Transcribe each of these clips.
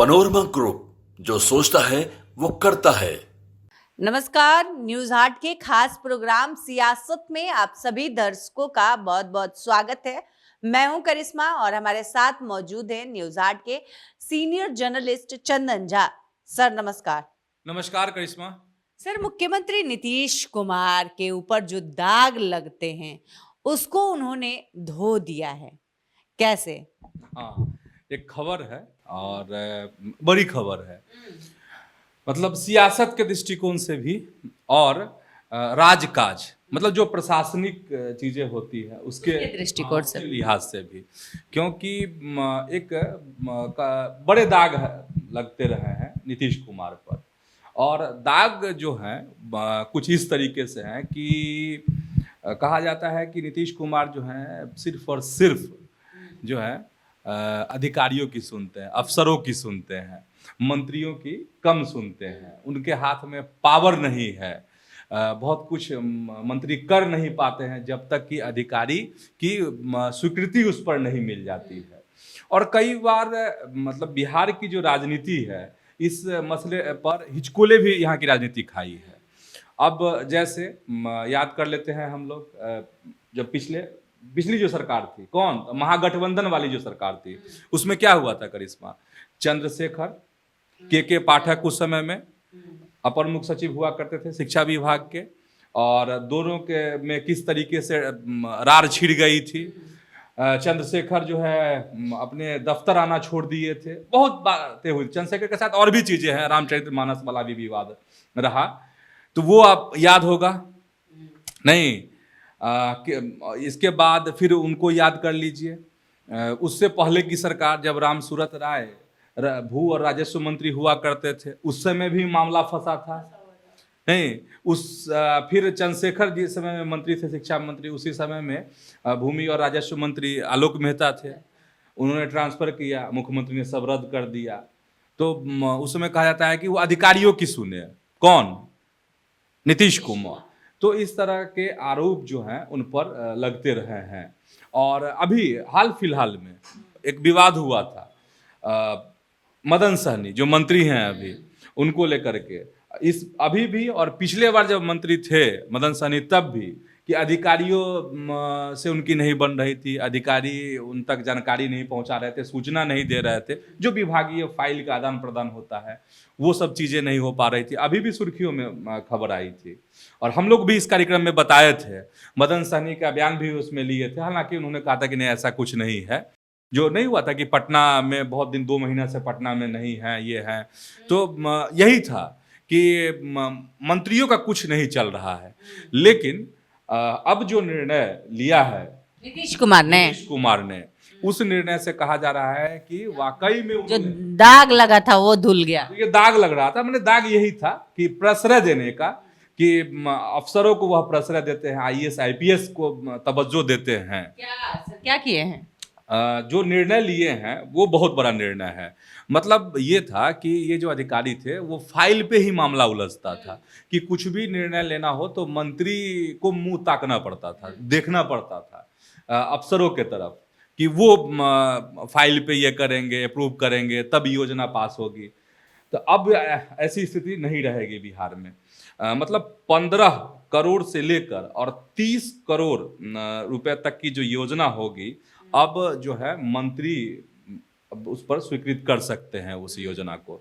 Panorama group, जो सोचता है वो करता है। नमस्कार, न्यूज हाट के खास प्रोग्राम सियासत में आप सभी दर्शकों का बहुत बहुत स्वागत है। मैं हूं करिश्मा और हमारे साथ मौजूद है न्यूज हाट के senior journalist Chandan Jha. Sir नमस्कार। नमस्कार करिश्मा। सर, मुख्यमंत्री नीतीश कुमार के ऊपर जो दाग लगते हैं उसको उन्होंने धो दिया है, कैसे? हाँ, एक खबर है और बड़ी खबर है। मतलब सियासत के दृष्टिकोण से भी और राजकाज, मतलब जो प्रशासनिक चीजें होती है उसके दृष्टिकोण से लिहाज से भी, क्योंकि एक बड़े दाग लगते रहे हैं नीतीश कुमार पर। और दाग जो है कुछ इस तरीके से हैं कि कहा जाता है कि नीतीश कुमार जो है सिर्फ और सिर्फ जो है अधिकारियों की सुनते हैं, अफसरों की सुनते हैं, मंत्रियों की कम सुनते हैं। उनके हाथ में पावर नहीं है, बहुत कुछ मंत्री कर नहीं पाते हैं जब तक कि अधिकारी की स्वीकृति उस पर नहीं मिल जाती है। और कई बार मतलब बिहार की जो राजनीति है इस मसले पर हिचकोले भी यहाँ की राजनीति खाई है। अब जैसे याद कर लेते हैं हम लोग, जब पिछली जो सरकार थी, कौन महागठबंधन वाली जो सरकार थी, उसमें क्या हुआ था करिश्मा? चंद्रशेखर के पाठक उस समय में अपर मुख्य सचिव हुआ करते थे शिक्षा विभाग के, और दोनों के में किस तरीके से रार छिड़ गई थी। चंद्रशेखर जो है अपने दफ्तर आना छोड़ दिए थे, बहुत बातें हुई चंद्रशेखर के साथ। और भी चीजें हैं, रामचरितमानस वाला भी विवाद रहा, तो वो आप याद होगा नहीं? इसके बाद फिर उनको याद कर लीजिए, उससे पहले की सरकार जब राम सूरत राय भू और राजस्व मंत्री हुआ करते थे, उस समय भी मामला फंसा था नहीं? फिर चंद्रशेखर जिस समय में मंत्री थे, शिक्षा मंत्री, उसी समय में भूमि और राजस्व मंत्री आलोक मेहता थे, उन्होंने ट्रांसफर किया, मुख्यमंत्री ने सब रद्द कर दिया। तो उस समय कहा जाता है कि वो अधिकारियों की सुने, कौन? नीतीश कुमार। तो इस तरह के आरोप जो हैं उन पर लगते रहे हैं। और अभी हाल फिलहाल में एक विवाद हुआ था मदन सहनी जो मंत्री हैं अभी, उनको लेकर के। इस अभी भी और पिछले बार जब मंत्री थे मदन सहनी तब भी, कि अधिकारियों से उनकी नहीं बन रही थी, अधिकारी उन तक जानकारी नहीं पहुंचा रहे थे, सूचना नहीं दे रहे थे, जो विभागीय फाइल का आदान प्रदान होता है वो सब चीज़ें नहीं हो पा रही थी। अभी भी सुर्खियों में खबर आई थी और हम लोग भी इस कार्यक्रम में बताए थे, मदन सहनी का बयान भी उसमें लिए थे। हालांकि उन्होंने कहा था कि नहीं, ऐसा कुछ नहीं है। जो नहीं हुआ था कि पटना में बहुत दिन, 2 महीना से पटना में नहीं है, ये है। तो यही था कि मंत्रियों का कुछ नहीं चल रहा है। लेकिन अब जो निर्णय लिया है नीतीश कुमार ने, उस निर्णय से कहा जा रहा है कि वाकई में जो दाग लगा था वो धुल गया। ये दाग लग रहा था, मैंने दाग यही था कि प्रश्रय देने का, कि अफसरों को वह प्रश्रय देते हैं, आईएएस आईपीएस को तवज्जो देते हैं। क्या किए हैं? जो निर्णय लिए हैं वो बहुत बड़ा निर्णय है। मतलब ये था कि ये जो अधिकारी थे वो फाइल पे ही मामला उलझता था, कि कुछ भी निर्णय लेना हो तो मंत्री को मुंह ताकना पड़ता था, देखना पड़ता था अफसरों के तरफ, कि वो फाइल पे ये करेंगे, अप्रूव करेंगे, तब योजना पास होगी। तो अब ऐसी स्थिति नहीं रहेगी बिहार में। मतलब 15 करोड़ से लेकर और 30 करोड़ रुपए तक की जो योजना होगी, अब जो है मंत्री अब उस पर स्वीकृत कर सकते हैं उस योजना को।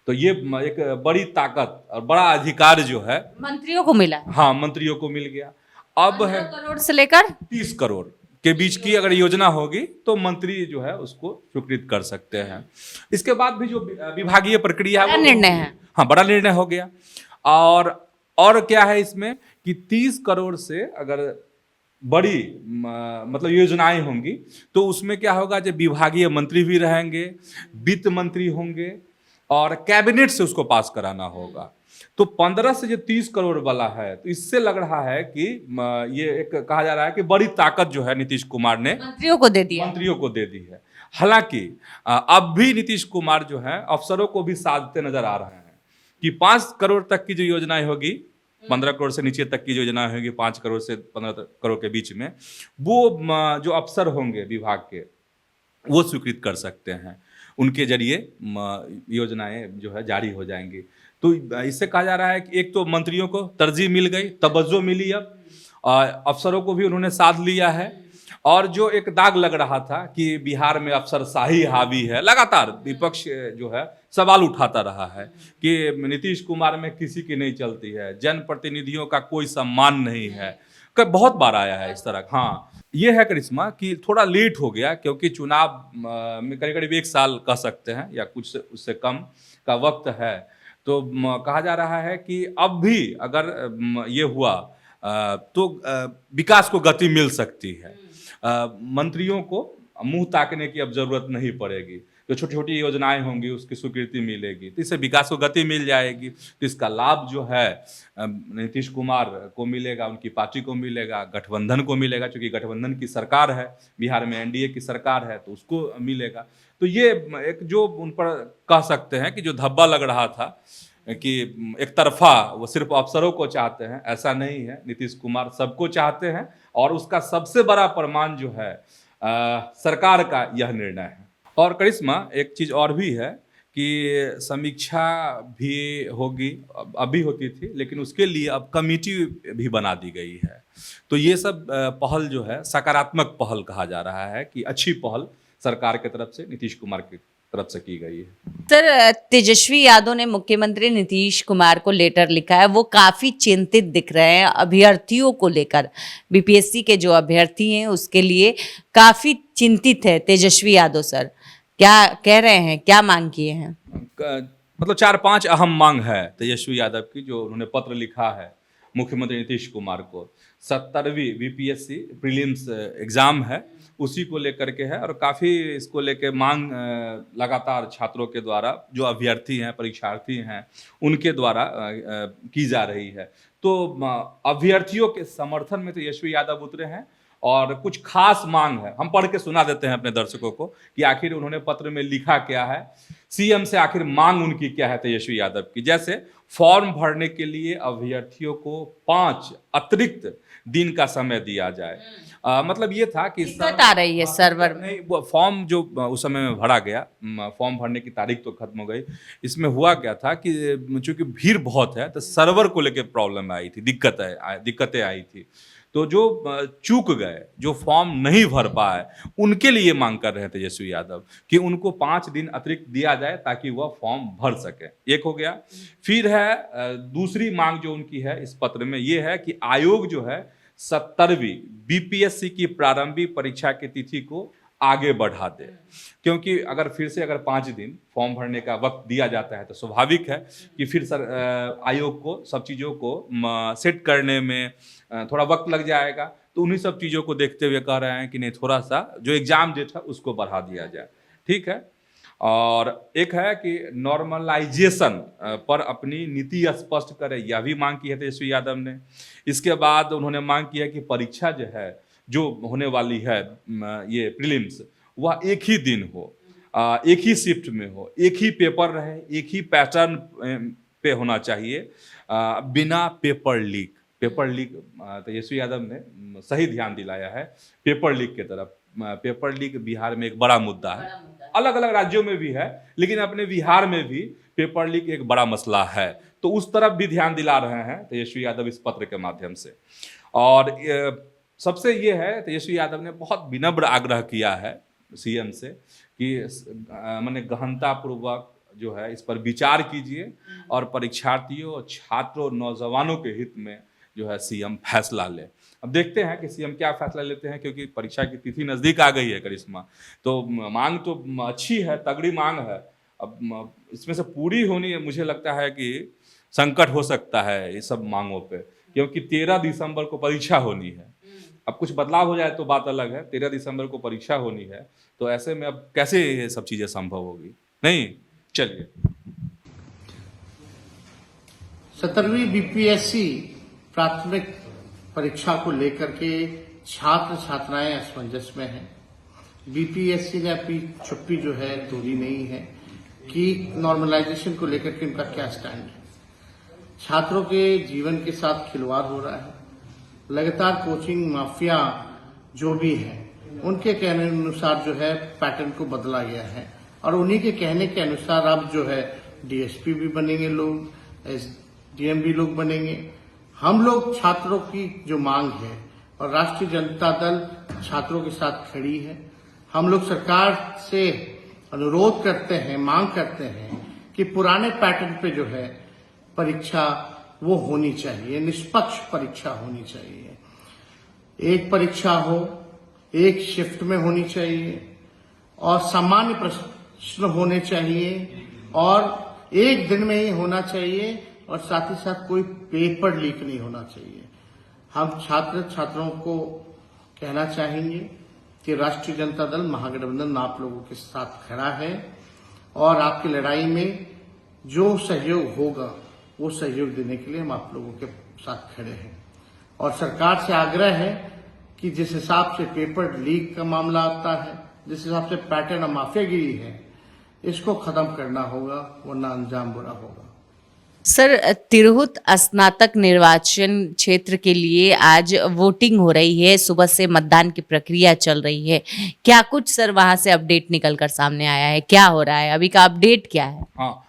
तो ये एक बड़ी ताकत और बड़ा अधिकार जो है मंत्रियों को मिला। हाँ, मंत्रियों को मिल गया। अब है 15 करोड़ से लेकर 30 करोड़ के बीच की अगर योजना होगी तो मंत्री जो है उसको स्वीकृत कर सकते हैं। इसके बाद भी जो विभागीय प्रक्रिया बड़ा निर्णय है। हाँ, बड़ा निर्णय हो गया। और क्या है इसमें कि 30 करोड़ से अगर बड़ी मतलब योजनाएं होंगी तो उसमें क्या होगा, जब विभागीय मंत्री भी रहेंगे, वित्त मंत्री होंगे और कैबिनेट से उसको पास कराना होगा। तो 15 से जो 30 करोड़ वाला है, तो इससे लग रहा है कि ये एक कहा जा रहा है कि बड़ी ताकत जो है नीतीश कुमार ने मंत्रियों को दे दी है। हालांकि अब भी नीतीश कुमार जो है अफसरों को भी साधते नजर आ रहे हैं कि 5 करोड़ तक की जो योजनाएं होगी, 15 करोड़ से नीचे तक की जो योजना होगी, 5 करोड़ से 15 करोड़ के बीच में, वो जो अफसर होंगे विभाग के वो स्वीकृत कर सकते हैं। उनके जरिए योजनाएं जो है जारी हो जाएंगी। तो इससे कहा जा रहा है कि एक तो मंत्रियों को तरजीह मिल गई, तवज्जो मिली, अब अफसरों को भी उन्होंने साथ लिया है। और जो एक दाग लग रहा था कि बिहार में अफसरशाही हावी है, लगातार विपक्ष जो है सवाल उठाता रहा है कि नीतीश कुमार में किसी की नहीं चलती है, जनप्रतिनिधियों का कोई सम्मान नहीं है, बहुत बार आया है इस तरह। हाँ, ये है करिश्मा कि थोड़ा लेट हो गया, क्योंकि चुनाव में करीब करीब 1 साल कह सकते हैं या कुछ उससे कम का वक्त है। तो कहा जा रहा है कि अब भी अगर ये हुआ तो विकास को गति मिल सकती है। मंत्रियों को मुंह ताकने की अब जरूरत नहीं पड़ेगी, जो छोटी छोटी योजनाएं होंगी उसकी स्वीकृति मिलेगी, तो इससे विकास को गति मिल जाएगी। तो इसका लाभ जो है नीतीश कुमार को मिलेगा, उनकी पार्टी को मिलेगा, गठबंधन को मिलेगा, क्योंकि गठबंधन की सरकार है बिहार में, एनडीए की सरकार है, तो उसको मिलेगा। तो ये एक जो उन पर कह सकते हैं कि जो धब्बा लग रहा था कि एक तरफा वो सिर्फ अफसरों को चाहते हैं, ऐसा नहीं है। नीतीश कुमार सबको चाहते हैं, और उसका सबसे बड़ा प्रमाण जो है सरकार का यह निर्णय है। और करिश्मा, एक चीज़ और भी है कि समीक्षा भी होगी, अभी होती थी, लेकिन उसके लिए अब कमेटी भी बना दी गई है। तो ये सब पहल जो है सकारात्मक पहल कहा जा रहा है कि अच्छी पहल सरकार की तरफ से, नीतीश कुमार की तरफ से की गई है। सर, तेजस्वी यादव ने मुख्यमंत्री नीतीश कुमार को लेटर लिखा है, वो काफी चिंतित दिख रहे हैं अभ्यर्थियों को लेकर। बीपीएससी के जो अभ्यर्थी हैं उसके लिए काफी चिंतित है तेजस्वी यादव सर। क्या कह रहे हैं, क्या मांग किए हैं? मतलब 4-5 अहम मांग है तेजस्वी यादव की, जो उन्होंने पत्र लिखा है मुख्यमंत्री नीतीश कुमार को। 70वीं बीपीएससी प्रीलिम्स एग्जाम है, उसी को लेकर के है, और काफ़ी इसको लेकर मांग लगातार छात्रों के द्वारा, जो अभ्यर्थी हैं, परीक्षार्थी हैं, उनके द्वारा की जा रही है। तो अभ्यर्थियों के समर्थन में तेजस्वी यादव उतरे हैं, और कुछ खास मांग है, हम पढ़ के सुना देते हैं अपने दर्शकों को कि आखिर उन्होंने पत्र में लिखा क्या है, सीएम से आखिर मांग उनकी क्या है तेजस्वी यादव की। जैसे फॉर्म भरने के लिए अभ्यर्थियों को 5 अतिरिक्त दिन का समय दिया जाए। मतलब ये था कि दिक्कत आ रही है सर्वर में, नहीं, वो फॉर्म जो उस समय में भरा गया, फॉर्म भरने की तारीख तो खत्म हो गई। इसमें हुआ क्या था कि चूंकि भीड़ बहुत है, तो सर्वर को लेकर प्रॉब्लम आई थी, दिक्कतें आई थी। तो जो चूक गए, जो फॉर्म नहीं भर पाए, उनके लिए मांग कर रहे हैं तेजस्वी यादव कि उनको 5 दिन अतिरिक्त दिया जाए ताकि वह फॉर्म भर सके। एक हो गया। फिर है दूसरी मांग जो उनकी है इस पत्र में, ये है कि आयोग जो है 70वीं बीपीएससी की प्रारंभिक परीक्षा की तिथि को आगे बढ़ा दे, क्योंकि अगर फिर से 5 दिन फॉर्म भरने का वक्त दिया जाता है तो स्वाभाविक है कि फिर आयोग को सब चीज़ों को सेट करने में थोड़ा वक्त लग जाएगा। तो उन्हीं सब चीज़ों को देखते हुए कह रहे हैं कि नहीं, थोड़ा सा जो एग्जाम डेट है उसको बढ़ा दिया जाए। ठीक है। और एक है कि नॉर्मलाइजेशन पर अपनी नीति स्पष्ट करे, यह भी मांग की है तेजस्वी यादव ने। इसके बाद उन्होंने मांग की है कि परीक्षा जो है, जो होने वाली है ये प्रीलिम्स, वह एक ही दिन हो, एक ही शिफ्ट में हो, एक ही पेपर रहे, एक ही पैटर्न पे होना चाहिए, बिना पेपर लीक। तेजस्वी यादव ने सही ध्यान दिलाया है पेपर लीक की तरफ। पेपर लीक बिहार में एक बड़ा मुद्दा है, अलग अलग राज्यों में भी है, लेकिन अपने बिहार में भी पेपर लीक एक बड़ा मसला है। तो उस तरफ भी ध्यान दिला रहे हैं तेजस्वी यादव इस पत्र के माध्यम से। और सबसे ये है, तेजस्वी यादव ने बहुत विनम्र आग्रह किया है सीएम से कि माने गहनतापूर्वक जो है इस पर विचार कीजिए, और परीक्षार्थियों, छात्रों, नौजवानों के हित में जो है सीएम फैसला ले। अब देखते हैं कि सीएम क्या फैसला लेते हैं, क्योंकि परीक्षा की तिथि नज़दीक आ गई है करिश्मा। तो मांग तो अच्छी है, तगड़ी मांग है। अब इसमें से पूरी होनी, मुझे लगता है कि संकट हो सकता है इस सब मांगों पे, क्योंकि 13 दिसंबर को परीक्षा होनी है। अब कुछ बदलाव हो जाए तो बात अलग है, 13 दिसंबर को परीक्षा होनी है, तो ऐसे में अब कैसे ये सब चीज़ें संभव होगी? नहीं, चलिए। 70वीं बीपीएससी प्राथमिक परीक्षा को लेकर के छात्र छात्राएं असमंजस में हैं। बीपीएससी ने अपनी चुप्पी जो है तोड़ी नहीं है कि नॉर्मलाइजेशन को लेकर के उनका क्या स्टैंड है। छात्रों के जीवन के साथ खिलवाड़ हो रहा है। लगातार कोचिंग माफिया जो भी है, उनके कहने अनुसार जो है पैटर्न को बदला गया है। और उन्हीं के कहने के अनुसार अब जो है डीएसपी भी बनेंगे लोग, एसडीएम भी लोग बनेंगे। हम लोग छात्रों की जो मांग है और राष्ट्रीय जनता दल छात्रों के साथ खड़ी है। हम लोग सरकार से अनुरोध करते हैं, मांग करते हैं कि पुराने पैटर्न पे जो है परीक्षा वो होनी चाहिए, निष्पक्ष परीक्षा होनी चाहिए। एक परीक्षा हो, एक शिफ्ट में होनी चाहिए और सामान्य प्रश्न होने चाहिए और एक दिन में ही होना चाहिए और साथ ही साथ कोई पेपर लीक नहीं होना चाहिए। हम छात्रों को कहना चाहेंगे कि राष्ट्रीय जनता दल महागठबंधन आप लोगों के साथ खड़ा है और आपकी लड़ाई में जो सहयोग होगा वो सहयोग देने के लिए हम आप लोगों के साथ खड़े हैं। और सरकार से आग्रह है कि जिस हिसाब से पेपर लीक का मामला आता है, जिस हिसाब से पैटर्न माफियागिरी है, इसको खत्म करना होगा, वरना अंजाम बुरा होगा। सर, तिरहुत स्नातक निर्वाचन क्षेत्र के लिए आज वोटिंग हो रही है, सुबह से मतदान की प्रक्रिया चल रही है। क्या कुछ सर वहां से अपडेट निकल कर सामने आया है, क्या हो रहा है, अभी का अपडेट क्या है? हाँ,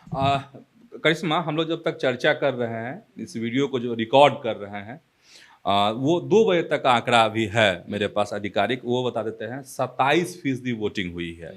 करिश्मा, हम लोग जब तक चर्चा कर रहे हैं, इस वीडियो को जो रिकॉर्ड कर रहे हैं, वो 2 बजे तक का आंकड़ा भी है मेरे पास आधिकारिक, वो बता देते हैं 27% वोटिंग हुई है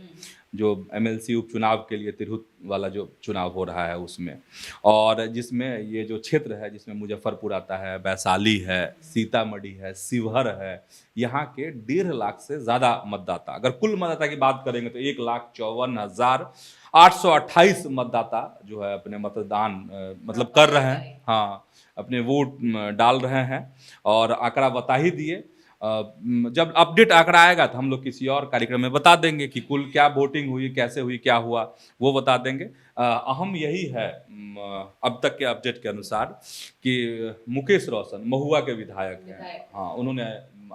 जो एमएलसी उपचुनाव के लिए तिरहुत वाला जो चुनाव हो रहा है उसमें। और जिसमें ये जो क्षेत्र है, जिसमें मुजफ्फरपुर आता है, वैशाली है, सीतामढ़ी है, शिवहर है, यहाँ के 1.5 लाख से ज़्यादा मतदाता, अगर कुल मतदाता की बात करेंगे तो 1,54,828 मतदाता जो है अपने मतदान मतलब कर रहे हैं, हाँ, अपने वोट डाल रहे हैं। और आंकड़ा बता ही दिए, जब अपडेट आंकड़ा आएगा तो हम लोग किसी और कार्यक्रम में बता देंगे कि कुल क्या वोटिंग हुई, कैसे हुई, क्या हुआ, वो बता देंगे। अहम यही है अब तक के अपडेट के अनुसार कि मुकेश रोशन महुआ के विधायक हैं, हाँ, उन्होंने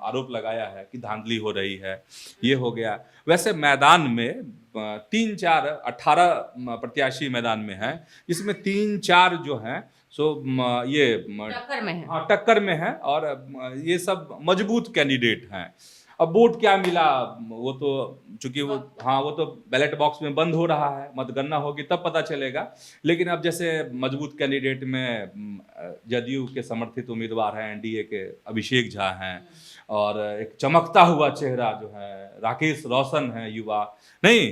आरोप लगाया है कि धांधली हो रही है, ये हो गया। वैसे मैदान में 18 प्रत्याशी मैदान में हैं, जिसमें 3-4 जो हैं सो ये टक्कर में है, हाँ, टक्कर में है और ये सब मजबूत कैंडिडेट हैं। अब वोट क्या मिला वो तो चूंकि वो, हाँ, वो तो बैलेट बॉक्स में बंद हो रहा है, मतगणना होगी तब पता चलेगा। लेकिन अब जैसे मजबूत कैंडिडेट में जदयू के समर्थित उम्मीदवार हैं, एनडीए के अभिषेक झा हैं, और एक चमकता हुआ चेहरा जो है राकेश रोशन है, युवा नहीं,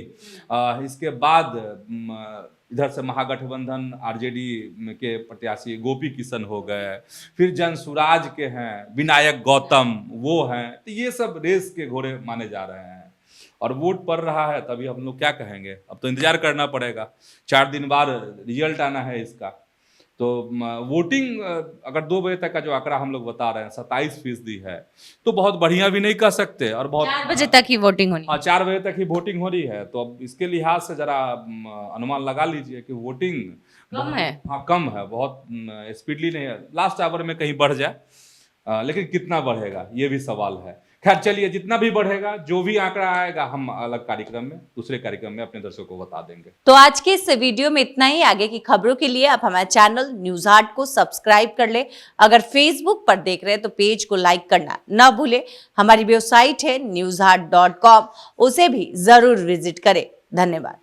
इसके बाद इधर से महागठबंधन आरजेडी के प्रत्याशी गोपी किशन हो गए, फिर जनसुराज के हैं विनायक गौतम, वो हैं। तो ये सब रेस के घोड़े माने जा रहे हैं और वोट पड़ रहा है, तभी हम लोग क्या कहेंगे, अब तो इंतजार करना पड़ेगा। 4 दिन बाद रिजल्ट आना है इसका। तो वोटिंग अगर 2 बजे तक का जो आंकड़ा हम लोग बता रहे हैं 27% है, तो बहुत बढ़िया भी नहीं कह सकते, और बहुत 4 बजे तक ही वोटिंग होनी। हाँ, 4 बजे तक ही वोटिंग हो रही है। तो अब इसके लिहाज से जरा अनुमान लगा लीजिए कि वोटिंग कम है। हाँ, कम है, बहुत स्पीडली नहीं है, लास्ट आवर में कहीं बढ़ जाए, लेकिन कितना बढ़ेगा ये भी सवाल है। खैर चलिए, जितना भी बढ़ेगा, जो भी आंकड़ा आएगा, हम अलग कार्यक्रम में, दूसरे कार्यक्रम में अपने दर्शकों को बता देंगे। तो आज के इस वीडियो में इतना ही। आगे की खबरों के लिए आप हमारे चैनल न्यूज हाट को सब्सक्राइब कर ले। अगर फेसबुक पर देख रहे हैं तो पेज को लाइक करना ना भूले। हमारी वेबसाइट है newsheart.com, उसे भी जरूर विजिट करें। धन्यवाद।